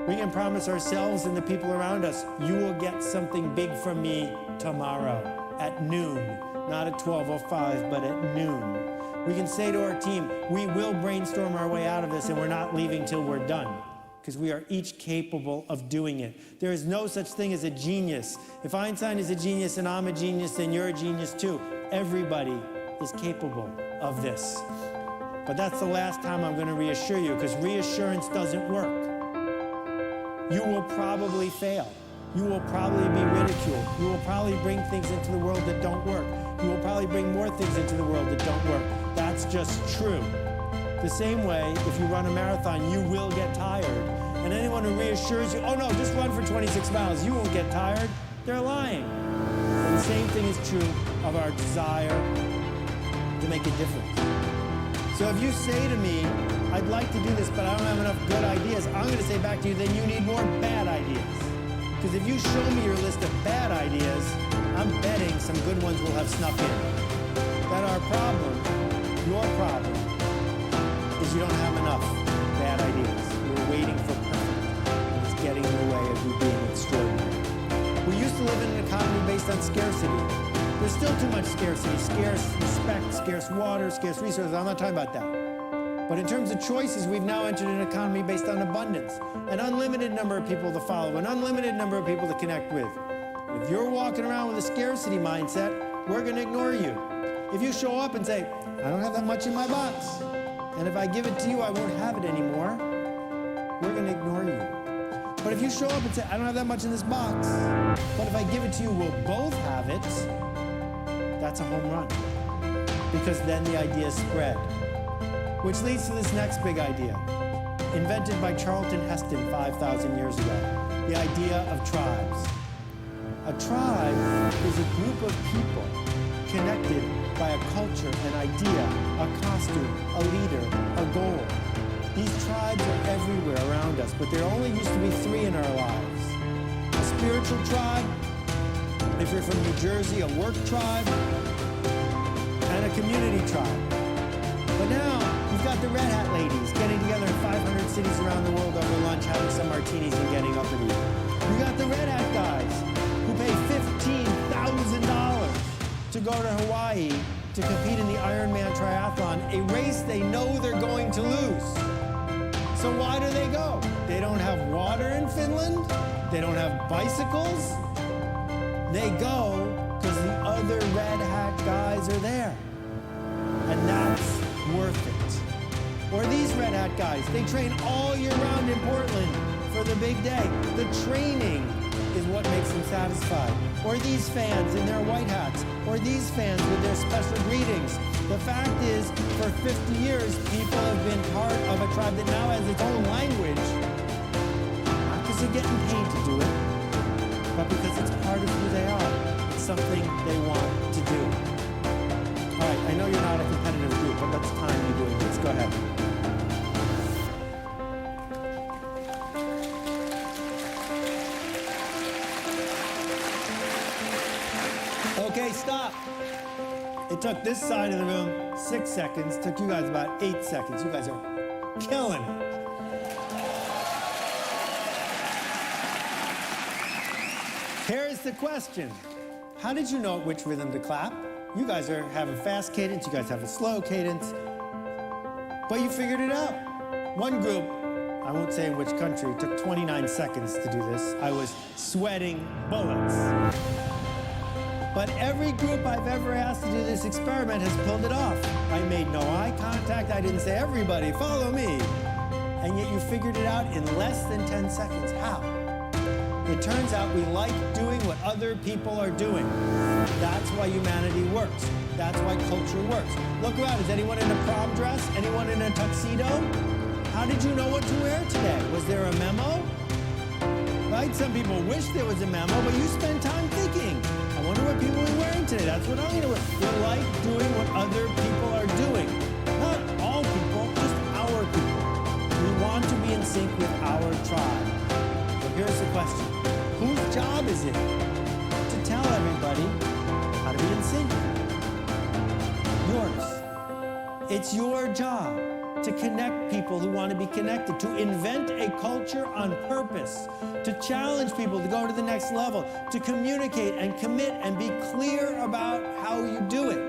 We can promise ourselves and the people around us, you will get something big from me tomorrow at noon. Not at 12:05, but at noon. We can say to our team, we will brainstorm our way out of this and we're not leaving till we're done, because we are each capable of doing it. There is no such thing as a genius. If Einstein is a genius and I'm a genius, then you're a genius too. Everybody is capable of this. But that's the last time I'm going to reassure you, because reassurance doesn't work. You will probably fail. You will probably be ridiculed. You will probably bring things into the world that don't work. You will probably bring more things into the world that don't work. That's just true. The same way, if you run a marathon, you will get tired. And anyone who reassures you, oh no, just run for 26 miles, you won't get tired, they're lying. And the same thing is true of our desire to make a difference. So if you say to me, I'd like to do this, but I don't have enough good ideas, I'm going to say back to you, then you need more bad ideas. Because if you show me your list of bad ideas, I'm betting some good ones will have snuck in. That our problem, your problem, is you don't have enough bad ideas. You're waiting for perfect, and it's getting in the way of you being extraordinary. We used to live in an economy based on scarcity. There's still too much scarcity. Scarce respect, scarce water, scarce resources. I'm not talking about that. But in terms of choices, we've now entered an economy based on abundance. An unlimited number of people to follow, an unlimited number of people to connect with. If you're walking around with a scarcity mindset, we're going to ignore you. If you show up and say, I don't have that much in my box, and if I give it to you, I won't have it anymore, we're going to ignore you. But if you show up and say, I don't have that much in this box, but if I give it to you, we'll both have it, that's a home run. Because then the idea spread. Which leads to this next big idea, invented by Charlton Heston 5,000 years ago, the idea of tribes. A tribe is a group of people connected by a culture, an idea, a costume, a leader, a goal. These tribes are everywhere around us, but there only used to be 3 in our lives. A spiritual tribe, if you're from New Jersey, a work tribe, and a community tribe. But now, you've got the Red Hat ladies getting together in 500 cities around the world over lunch, having some martinis and getting up and eating. You got the Red Hat guys who pay $15,000 to go to Hawaii to compete in the Ironman triathlon, a race they know they're going to lose. So why do they go? They don't have water in Finland. They don't have bicycles. They go because the other Red Hat guys are there. And that's worth it. Or these Red Hat guys, they train all year round in Portland for the big day. The training is what makes them satisfied. Or these fans in their white hats. Or these fans with their special greetings. The fact is, for 50 years, people have been part of a tribe that now has its own language. Not because they're getting paid to do it, but because it's part of who they are. It's something they want to do. All right, I know you're not a competitive group, but let's time you doing this. Go ahead. Okay, stop. It took this side of the room 6 seconds. Took you guys about 8 seconds. You guys are killing it. Here's the question. How did you know which rhythm to clap? You guys have a fast cadence. You guys have a slow cadence. But you figured it out. One group, I won't say in which country, took 29 seconds to do this. I was sweating bullets. But every group I've ever asked to do this experiment has pulled it off. I made no eye contact. I didn't say, everybody, follow me. And yet you figured it out in less than 10 seconds. How? It turns out we like doing what other people are doing. That's why humanity works. That's why culture works. Look around. Is anyone in a prom dress? Anyone in a tuxedo? How did you know what to wear today? Was there a memo? Right? Some people wish there was a memo, but you spend time thinking. I wonder what people are wearing today. That's what I'm going to wear. We like doing what other people are doing. Not all people, just our people. We want to be in sync with our tribe. So here's the question. Whose job is it to tell everybody how to be in sync? Yours. It's your job to connect people who want to be connected, to invent a culture on purpose, to challenge people to go to the next level, to communicate and commit and be clear about how you do it.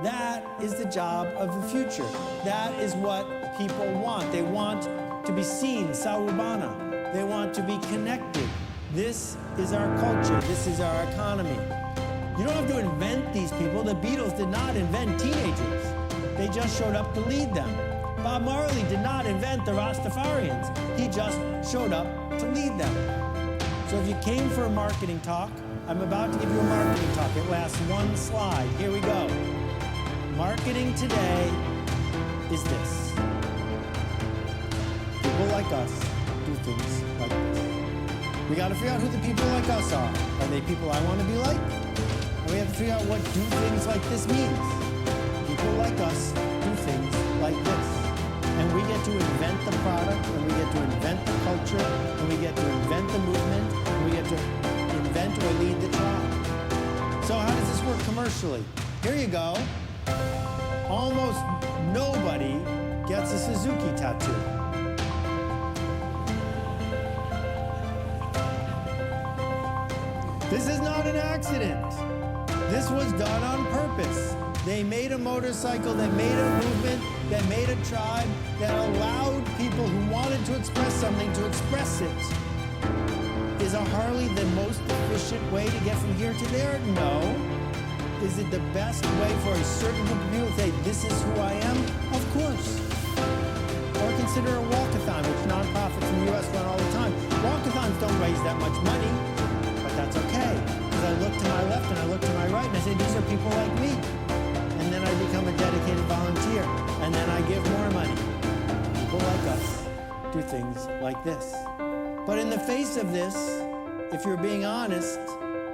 That is the job of the future. That is what people want. They want to be seen, Saubana. They want to be connected. This is our culture. This is our economy. You don't have to invent these people. The Beatles did not invent teenagers. They just showed up to lead them. Bob Marley did not invent the Rastafarians. He just showed up to lead them. So if you came for a marketing talk, I'm about to give you a marketing talk. It lasts one slide. Here we go. Marketing today is this. People like us do things like this. We got to figure out who the people like us are. Are they people I want to be like? And we have to figure out what do things like this means. People like us do things like this. And we get to invent the product, and we get to invent the culture, and we get to invent the movement, and we get to invent or lead the tribe. So how does this work commercially? Here you go. Almost nobody gets a Suzuki tattoo. This is not an accident. This was done on purpose. They made a motorcycle that made a movement, that made a tribe, that allowed people who wanted to express something to express it. Is a Harley the most efficient way to get from here to there? No. Is it the best way for a certain group of people to say, this is who I am? Of course. Or consider a walkathon, which nonprofits in the U.S. run all the time. Walkathons don't raise that much money, but that's okay. Because I look to my left and I look to my right, and I say, these are people like me. And then I become a dedicated volunteer. And then I give more money. People like us do things like this. But in the face of this, if you're being honest,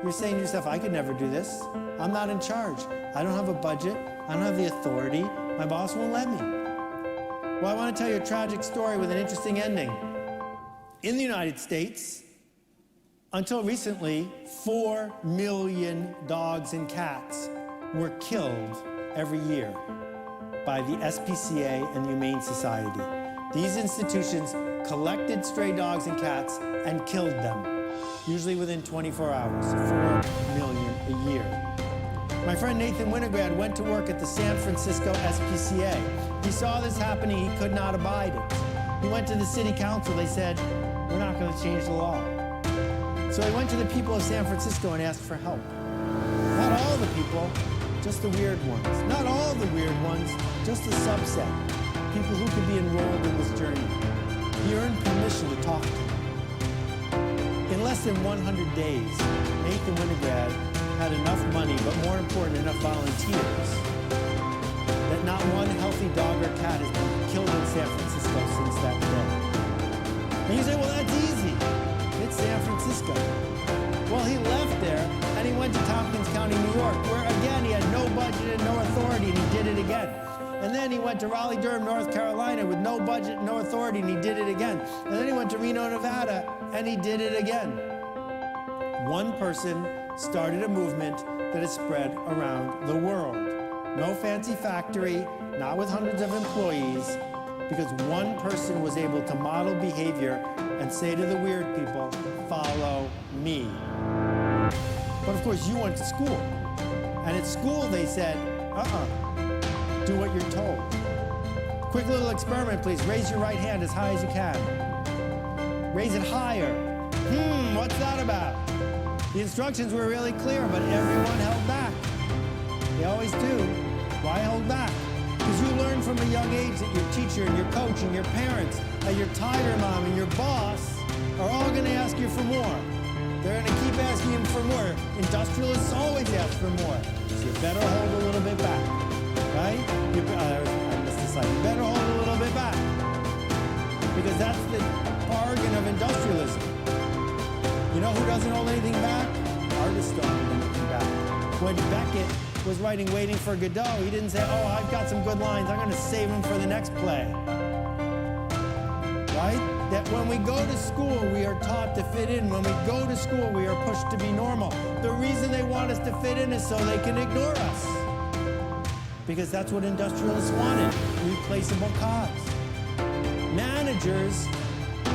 you're saying to yourself, I could never do this. I'm not in charge. I don't have a budget. I don't have the authority. My boss won't let me. Well, I want to tell you a tragic story with an interesting ending. In the United States, until recently, 4 million dogs and cats were killed every year by the SPCA and the Humane Society. These institutions collected stray dogs and cats and killed them, usually within 24 hours, 4 million a year. My friend Nathan Winograd went to work at the San Francisco SPCA. He saw this happening, he could not abide it. He went to the city council, they said, we're not going to change the law. So he went to the people of San Francisco and asked for help. Not all the people, just the weird ones. Not all the weird ones, just a subset. People who could be enrolled in this journey. He earned permission to talk to them. In less than 100 days, Nathan Winograd had enough money, but more important, enough volunteers, that not one healthy dog or cat has been killed in San Francisco since that day. And you say, well, that's easy. It's San Francisco. Well, he left there, and he went to Tompkins County, New York, where, again, he had no budget and no authority, and he did it again. And then he went to Raleigh-Durham, North Carolina, with no budget, no authority, and he did it again. And then he went to Reno, Nevada, and he did it again. One person started a movement that has spread around the world. No fancy factory, not with hundreds of employees, because one person was able to model behavior and say to the weird people, follow me. But of course, you went to school. And at school, they said, do what you're told. Quick little experiment, please. Raise your right hand as high as you can. Raise it higher. What's that about? The instructions were really clear, but everyone held back. They always do. Why hold back? Because you learn from a young age that your teacher and your coach and your parents and your tiger mom and your boss are all going to ask you for more. They're going to keep asking you for more. Industrialists always ask for more. So you better hold a little bit back, right? I missed the slide. You better hold a little bit back. Because that's the bargain of industrialism. You know who doesn't hold anything back? Artists don't hold anything back. When Beckett was writing Waiting for Godot, he didn't say, oh, I've got some good lines, I'm going to save them for the next play. Right? That when we go to school, we are taught to fit in. When we go to school, we are pushed to be normal. The reason they want us to fit in is so they can ignore us. Because that's what industrialists wanted, replaceable cogs. Managers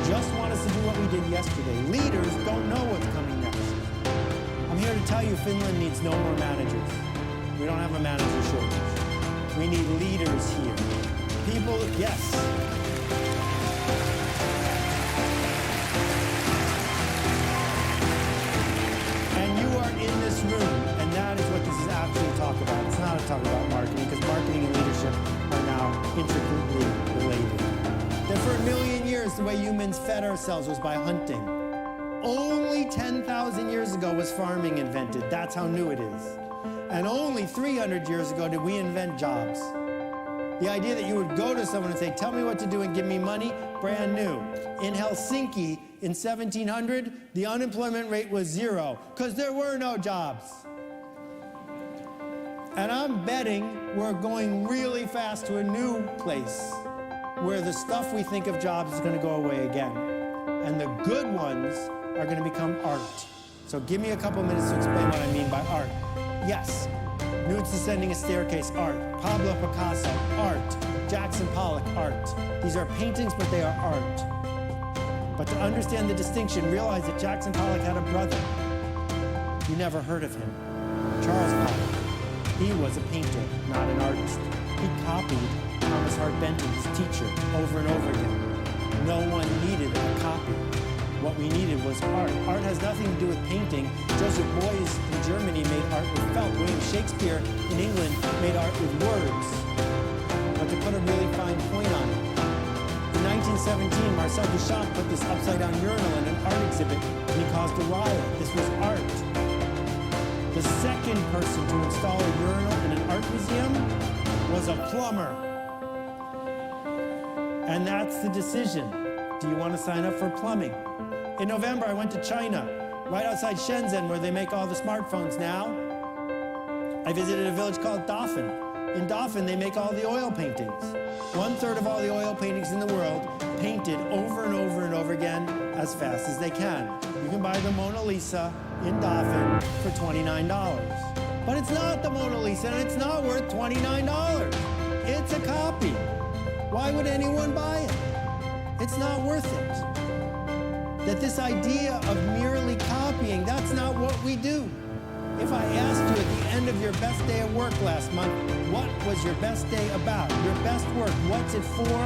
just want us to do what we did yesterday. Leaders don't know what's coming next. I'm here to tell you Finland needs no more managers. We don't have a manager shortage. We need leaders here. People, yes. And you are in this room, and that is what this is actually talk about. It's not a talk about marketing, because marketing and leadership are now intricately related. That for 1 million years, the way humans fed ourselves was by hunting. Only 10,000 years ago was farming invented. That's how new it is. And only 300 years ago did we invent jobs. The idea that you would go to someone and say, tell me what to do and give me money, brand new. In Helsinki in 1700, the unemployment rate was 0, because there were no jobs. And I'm betting we're going really fast to a new place where the stuff we think of jobs is going to go away again. And the good ones are going to become art. So give me a couple minutes to explain what I mean by art. Yes, Nudes Descending a Staircase, art. Pablo Picasso, art. Jackson Pollock, art. These are paintings, but they are art. But to understand the distinction, realize that Jackson Pollock had a brother. You never heard of him. Charles Pollock. He was a painter, not an artist. He copied Thomas Hart Benton, his teacher, over and over again. No one needed a copy. What we needed was art. Art has nothing to do with painting. Joseph Beuys in Germany made art with felt. William Shakespeare in England made art with words. But to put a really fine point on it, in 1917, Marcel Duchamp put this upside-down urinal in an art exhibit, and he caused a riot. This was art. The second person to install a urinal in an art museum was a plumber. And that's the decision. Do you want to sign up for plumbing? In November, I went to China, right outside Shenzhen, where they make all the smartphones now. I visited a village called Dafan. In Dafan, they make all the oil paintings. 1/3 of all the oil paintings in the world painted over and over and over again as fast as they can. You can buy the Mona Lisa in Dafan for $29. But it's not the Mona Lisa, and it's not worth $29. It's a copy. Why would anyone buy it? It's not worth it. That this idea of merely copying, that's not what we do. If I asked you at the end of your best day of work last month, what was your best day about? Your best work, what's it for?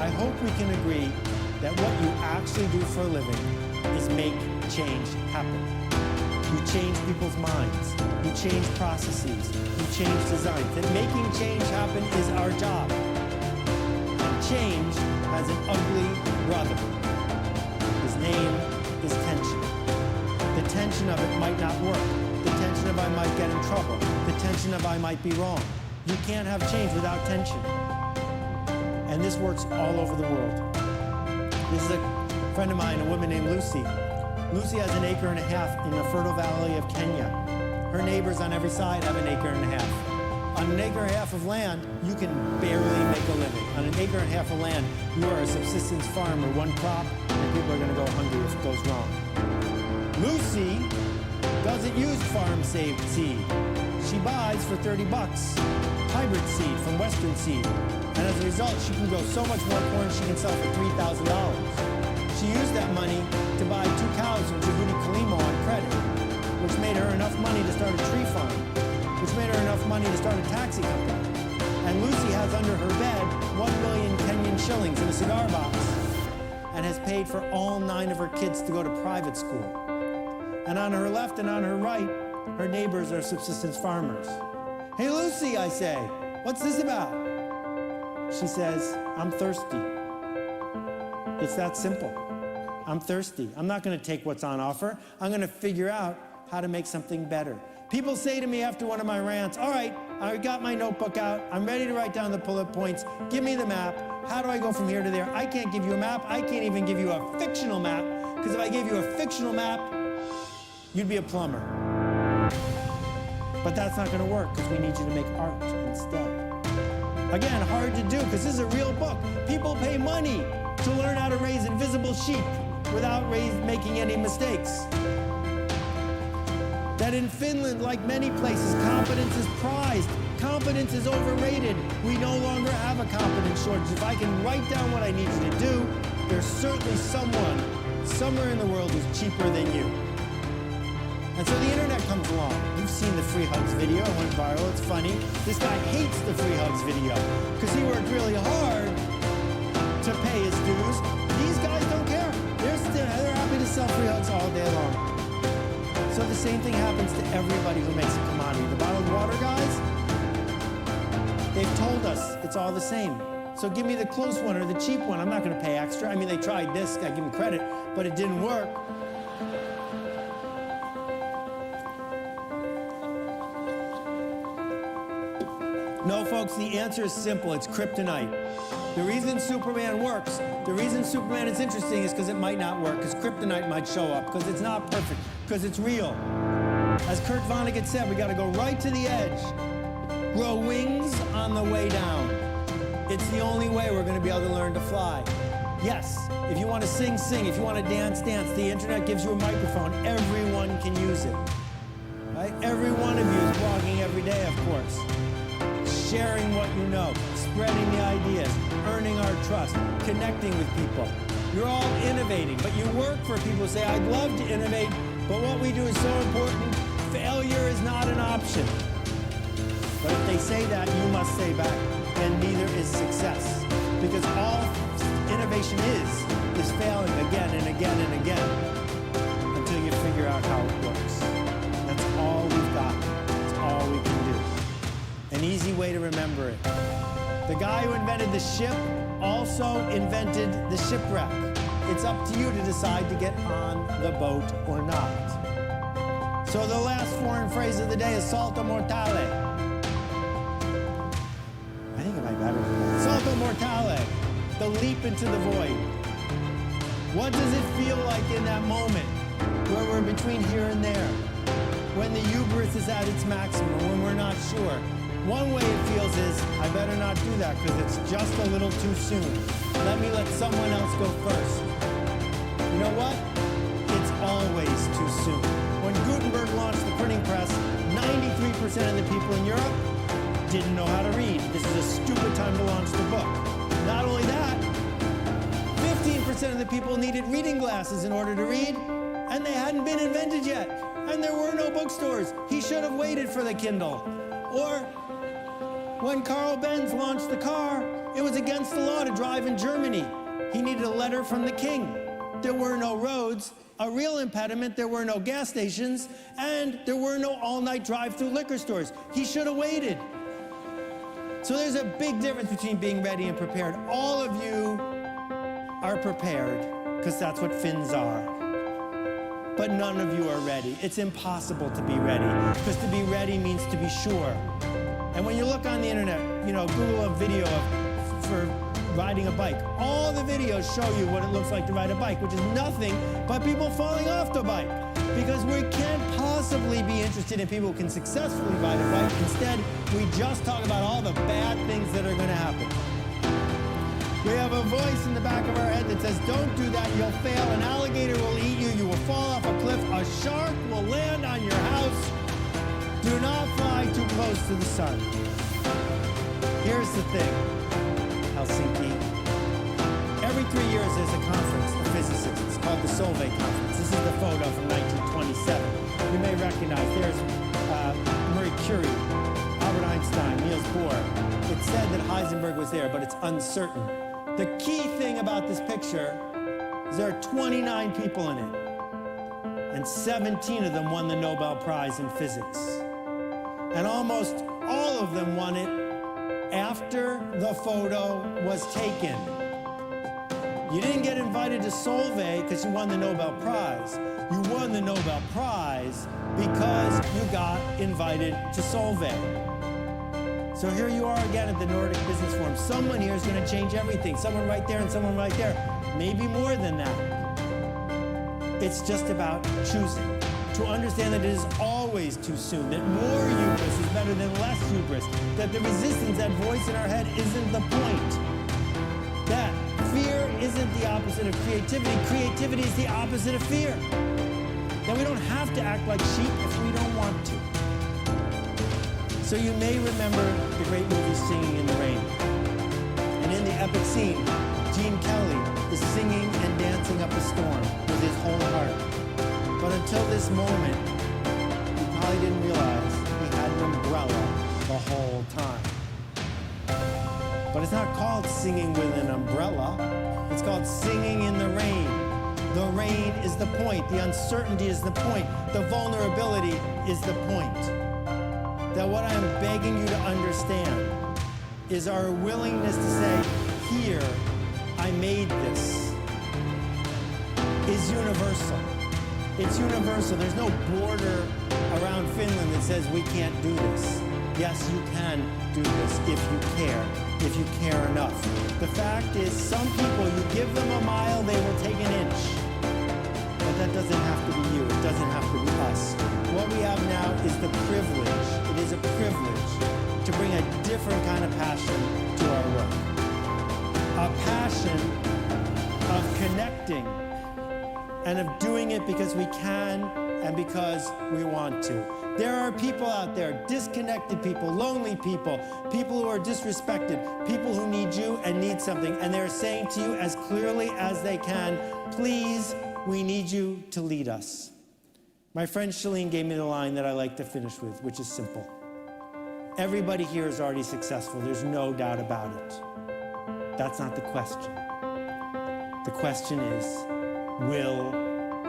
I hope we can agree that what you actually do for a living is make change happen. You change people's minds. You change processes. You change design. That making change happen is our job. And change has an ugly brother. His name is tension. The tension of it might not work. The tension of I might get in trouble. The tension of I might be wrong. You can't have change without tension. And this works all over the world. This is a friend of mine, a woman named Lucy. Lucy has 1.5 acres in the fertile valley of Kenya. Her neighbors on every side have 1.5 acres. On 1.5 acres of land, you can barely make a living. On 1.5 acres of land, you are a subsistence farmer, one crop, and people are gonna go hungry if it goes wrong. Lucy doesn't use farm-saved seed. She buys for $30 hybrid seed from Western Seed. And as a result, she can grow so much more corn she can sell for $3,000. She used that money to buy 2 cows from Djibouti Kalimo on credit, which made her enough money to start a tree farm, which made her enough money to start a taxi company. And Lucy has under her bed 1 million Kenyan shillings in a cigar box and has paid for all 9 of her kids to go to private school. And on her left and on her right, her neighbors are subsistence farmers. Hey, Lucy, I say, what's this about? She says, I'm thirsty. It's that simple. I'm thirsty. I'm not going to take what's on offer. I'm going to figure out how to make something better. People say to me after one of my rants, all right, I got my notebook out. I'm ready to write down the bullet points. Give me the map. How do I go from here to there? I can't give you a map. I can't even give you a fictional map, because if I gave you a fictional map, you'd be a plumber. But that's not going to work, because we need you to make art instead. Again, hard to do, because this is a real book. People pay money to learn how to raise invisible sheep without making any mistakes. That in Finland, like many places, competence is prized. Competence is overrated. We no longer have a competence shortage. If I can write down what I need you to do, there's certainly someone somewhere in the world who's cheaper than you. And so the internet comes along. You've seen the free hugs video. It went viral. It's funny. This guy hates the free hugs video because he worked really hard to pay his dues. These guys don't care. They're happy to sell free hugs all day long. So the same thing happens to everybody who makes a commodity. The bottled water guys, they've told us it's all the same. So give me the close one or the cheap one. I'm not going to pay extra. I mean, they tried this. I give them credit, but it didn't work. No, folks, the answer is simple. It's kryptonite. The reason Superman works, the reason Superman is interesting is because it might not work, because kryptonite might show up, because it's not perfect, because it's real. As Kurt Vonnegut said, we got to go right to the edge. Grow wings on the way down. It's the only way we're going to be able to learn to fly. Yes, if you want to sing, sing. If you want to dance, dance. The internet gives you a microphone. Everyone can use it. Right? Every one of you is blogging every day, of course. Sharing what you know, spreading the ideas, earning our trust, connecting with people. You're all innovating, but you work for people who say, I'd love to innovate, but what we do is so important, failure is not an option. But if they say that, you must say back, and neither is success. Because all innovation is failing again and again and again until you figure out how it works. That's all we've got. That's all we can do. An easy way to remember it. The guy who invented the ship also invented the shipwreck. It's up to you to decide to get on the boat or not. So the last foreign phrase of the day is salto mortale. I think it might be better. Salto mortale, the leap into the void. What does it feel like in that moment where we're between here and there? When the hubris is at its maximum, when we're not sure. One way it feels is, I better not do that because it's just a little too soon. Let me let someone else go first. You know what? It's always too soon. When Gutenberg launched the printing press, 93% of the people in Europe didn't know how to read. This is a stupid time to launch the book. Not only that, 15% of the people needed reading glasses in order to read, and they hadn't been invented yet. And there were no bookstores. He should have waited for the Kindle. Or when Carl Benz launched the car, it was against the law to drive in Germany. He needed a letter from the king. There were no roads. A real impediment, there were no gas stations, and there were no all-night drive-through liquor stores. He should have waited. So there's a big difference between being ready and prepared. All of you are prepared, because that's what Finns are. But none of you are ready. It's impossible to be ready, because to be ready means to be sure. And when you look on the internet, Google a video for riding a bike. All the videos show you what it looks like to ride a bike, which is nothing but people falling off the bike. Because we can't possibly be interested in people who can successfully ride a bike. Instead, we just talk about all the bad things that are going to happen. We have a voice in the back of our head that says, don't do that, you'll fail, an alligator will eat you, you will fall off a cliff, a shark will land on your house. Do not fly too close to the sun. Here's the thing, Helsinki. Every 3 years there's a conference of physicists. It's called the Solvay Conference. This is the photo from 1927. You may recognize there's Marie Curie, Albert Einstein, Niels Bohr. It's said that Heisenberg was there, but it's uncertain. The key thing about this picture is there are 29 people in it, and 17 of them won the Nobel Prize in physics. And almost all of them won it after the photo was taken. You didn't get invited to Solvay because you won the Nobel Prize. You won the Nobel Prize because you got invited to Solvay. So here you are again at the Nordic Business Forum. Someone here is going to change everything. Someone right there and someone right there. Maybe more than that. It's just about choosing. To understand that it is always too soon. That more hubris is better than less hubris. That the resistance, that voice in our head, isn't the point. That fear isn't the opposite of creativity. Creativity is the opposite of fear. That we don't have to act like sheep if we don't want to. So you may remember the great movie Singing in the Rain. And in the epic scene, Gene Kelly is singing and dancing up a storm with his whole heart. But until this moment, he probably didn't realize he had an umbrella the whole time. But it's not called singing with an umbrella. It's called singing in the rain. The rain is the point. The uncertainty is the point. The vulnerability is the point. That what I'm begging you to understand is our willingness to say, here, I made this, is universal. It's universal. There's no border around Finland that says we can't do this. Yes, you can do this if you care enough. The fact is, some people, you give them a mile, they will take an inch. But that doesn't have to be you. It doesn't have to be us. What we have now is the privilege. It is a privilege to bring a different kind of passion to our work. A passion of connecting and of doing it because we can and because we want to. There are people out there, disconnected people, lonely people, people who are disrespected, people who need you and need something, and they're saying to you as clearly as they can, please, we need you to lead us. My friend Shalene gave me the line that I like to finish with, which is simple. Everybody here is already successful. There's no doubt about it. That's not the question. The question is, will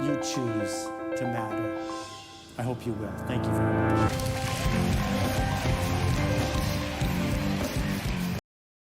you choose to matter? I hope you will. Thank you very much.